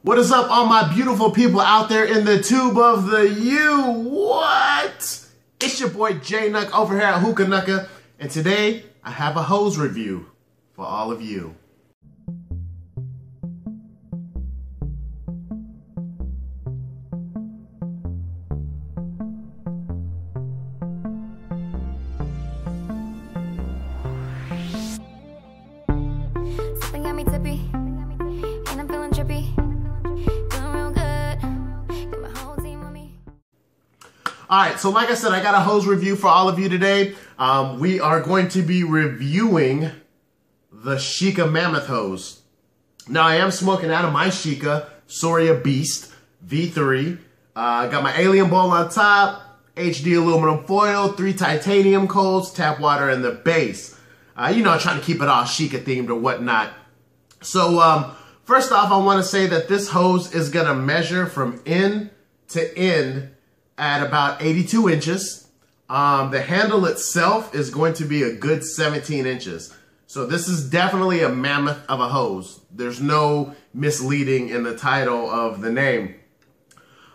What is up, all my beautiful people out there in the tube of the U? What? It's your boy J-Nuck over here at Hookah, and today I have a hose review for all of you. Alright, so like I said, I got a hose review for all of you today. We are going to be reviewing the Shika Mammoth hose. Now, I am smoking out of my Shika Soria Beast V3. Got my alien bowl on top, HD aluminum foil, 3 titanium coals, tap water in the base. You know, trying to keep it all Shika themed or whatnot. So, first off, I want to say that this hose is going to measure from end to end at about 82 inches. The handle itself is going to be a good 17 inches. So this is definitely a mammoth of a hose. There's no misleading in the title of the name.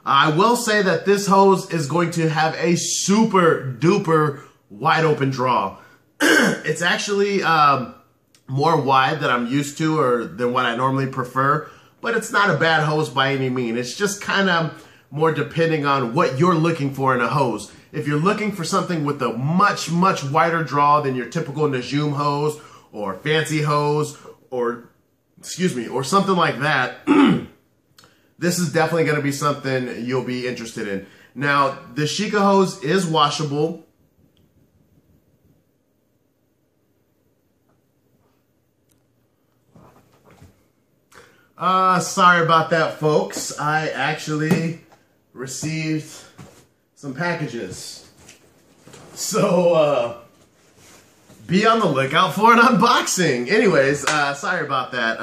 I will say that this hose is going to have a super duper wide open draw. It's actually more wide than I'm used to or than what I normally prefer, but it's not a bad hose by any means. It's just kind of more depending on what you're looking for in a hose. If you're looking for something with a much wider draw than your typical Najum hose or fancy hose or, excuse me, or something like that, this is definitely going to be something you'll be interested in. Now, the Shika hose is washable. Sorry about that, folks. I actually received some packages. So, be on the lookout for an unboxing. Anyways, sorry about that.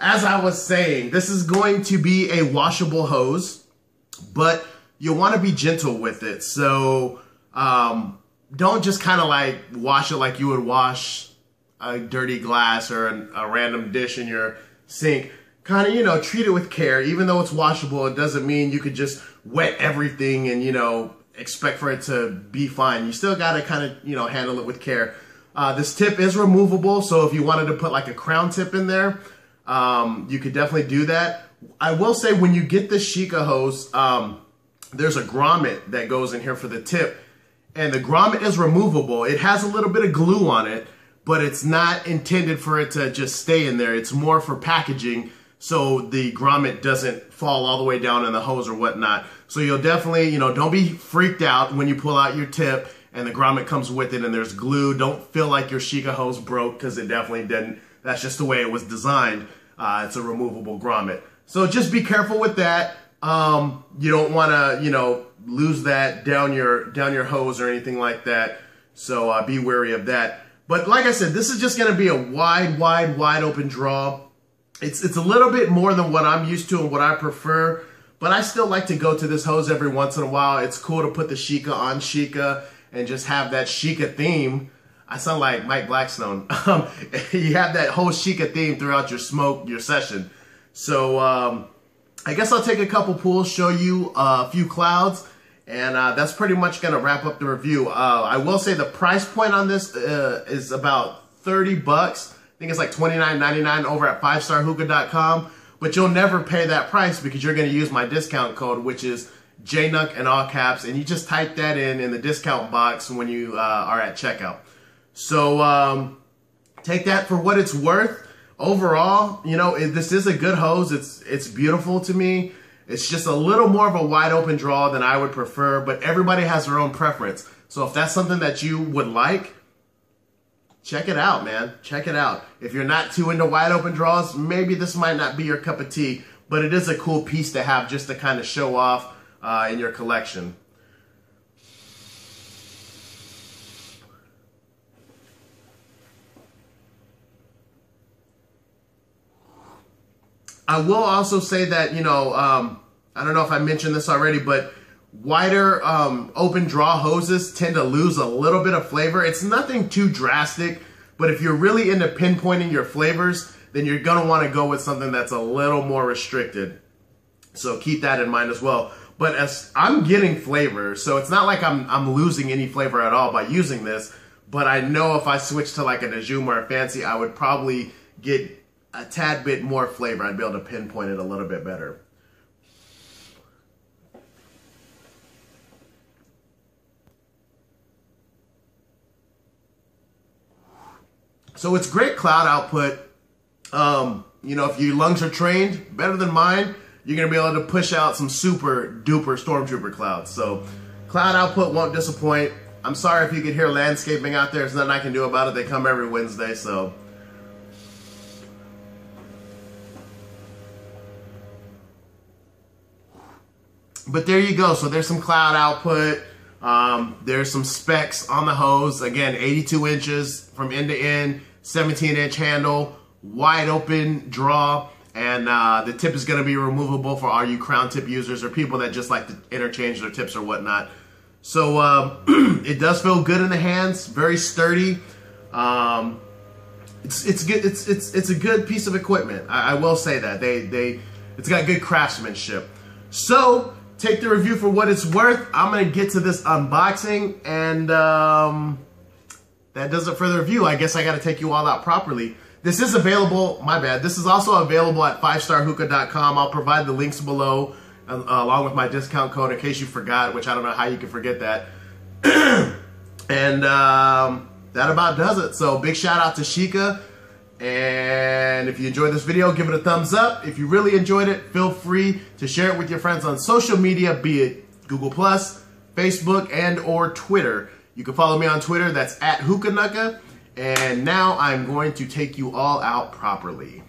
As I was saying, this is going to be a washable hose, but you'll want to be gentle with it. So, don't just kind of like wash it like you would wash a dirty glass or a random dish in your sink. Kind of, you know, treat it with care. Even though it's washable, it doesn't mean you could just wet everything and, you know, expect for it to be fine. You still got to kind of, you know, handle it with care. This tip is removable, so if you wanted to put like a crown tip in there, you could definitely do that. I will say when you get the Shika hose, there's a grommet that goes in here for the tip, and the grommet is removable. It has a little bit of glue on it, but it's not intended for it to just stay in there. It's more for packaging, so the grommet doesn't fall all the way down in the hose or whatnot. So you'll definitely, you know, don't be freaked out when you pull out your tip and the grommet comes with it and there's glue. Don't feel like your Shika hose broke, because it definitely didn't. That's just the way it was designed. It's a removable grommet. So just be careful with that. You don't want to, you know, lose that down your hose or anything like that. So be wary of that. But like I said, this is just going to be a wide open draw. It's a little bit more than what I'm used to and what I prefer, but I still like to go to this hose every once in a while. It's cool to put the Shika on Shika and just have that Shika theme. I sound like Mike Blackstone. You have that whole Shika theme throughout your session. So I guess I'll take a couple pulls, show you a few clouds, and that's pretty much going to wrap up the review. I will say the price point on this is about 30 bucks. I think it's like $29.99 over at 5starhookah.com. But you'll never pay that price because you're going to use my discount code, which is JNUCK in all caps. And you just type that in the discount box when you are at checkout. So take that for what it's worth. Overall, you know, this is a good hose. It's beautiful to me. It's just a little more of a wide open draw than I would prefer, but everybody has their own preference. So if that's something that you would like, check it out, man. Check it out. If you're not too into wide open draws, maybe this might not be your cup of tea, but it is a cool piece to have just to kind of show off in your collection. I will also say that, you know, I don't know if I mentioned this already, but wider open draw hoses tend to lose a little bit of flavor. It's nothing too drastic, but if you're really into pinpointing your flavors, then you're gonna wanna go with something that's a little more restricted. So keep that in mind as well. But as I'm getting flavor, so it's not like I'm losing any flavor at all by using this, but I know if I switch to like a Najum or a Fancy, I would probably get a tad bit more flavor. I'd be able to pinpoint it a little bit better. So it's great cloud output. You know, if your lungs are trained, better than mine, you're going to be able to push out some super duper Stormtrooper clouds. So cloud output won't disappoint. I'm sorry if you can hear landscaping out there. There's nothing I can do about it. They come every Wednesday, so. But there you go. So there's some cloud output. There's some specs on the hose. Again, 82 inches from end to end, 17-inch handle, wide open draw, and the tip is going to be removable for all you crown tip users or people that just like to interchange their tips or whatnot. So it does feel good in the hands, very sturdy. It's good. It's a good piece of equipment. I will say that it's got good craftsmanship. So take the review for what it's worth. I'm gonna get to this unboxing, and that does it for the review. I guess I got to take you all out properly. This is available. My bad. This is also available at 5starhookah.com. I'll provide the links below, along with my discount code in case you forgot, which I don't know how you can forget that. And that about does it. So big shout out to Shika. And if you enjoyed this video, give it a thumbs up. If you really enjoyed it, feel free to share it with your friends on social media, be it Google+, Facebook, and or Twitter. You can follow me on Twitter. That's @Hookah. And now I'm going to take you all out properly.